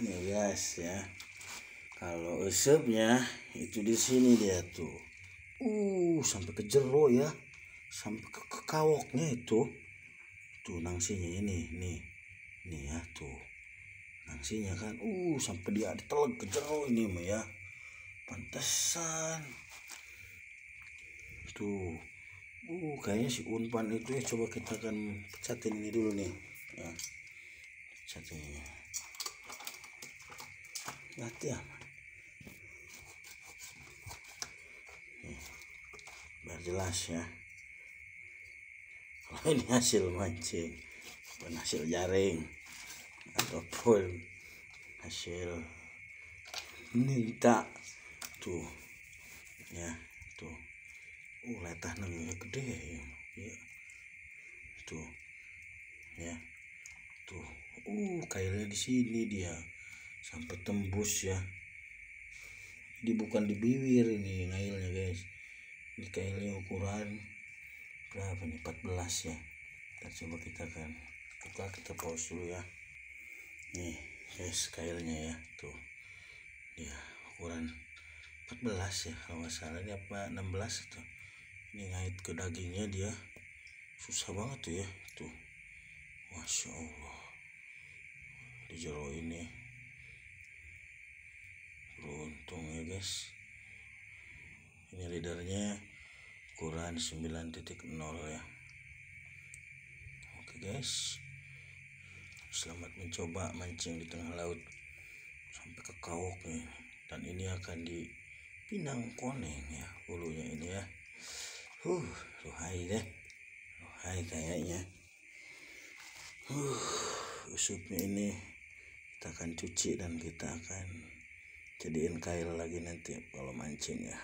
nih guys ya. Kalau usupnya itu di sini dia tuh. Sampai ke jero ya. Sampai ke kawoknya itu. Tuh nangsinya ini nih ya tuh. Nangsinya kan sampai dia diteleg ke jero ini mah ya. Pantesan. Tuh. Kayaknya si umpan itu ya, coba kita akan pecatin ini dulu nih. Ya. Pecatin ini. Hati ya. Biar jelas ya. Kalau ini hasil mancing, bukan hasil jaring ataupun hasil minta. Tuh ya tuh. Letah nangnya gede ya. Tuh ya tuh. Kailnya di sini dia sampai tembus ya. Ini bukan di bibir ini kailnya guys. Ini kailnya ukuran berapa nih, 14 ya. Coba kita pause dulu ya. Nih guys kailnya ya tuh. Dia ukuran 14 ya kalau nggak salah, ini apa 16 tuh. Ini ngait ke dagingnya dia susah banget tuh ya tuh. Masya Allah, di jero ini beruntung ya guys. Ini leadernya ukuran 9.0 ya. Oke guys, selamat mencoba mancing di tengah laut sampai ke kawok nih. Dan ini akan di Pinang Koneng ya hulunya ini ya. Ruhai deh, ruhai kayaknya. Usupnya ini kita akan cuci dan kita akan jadiin kail lagi nanti kalau mancing ya.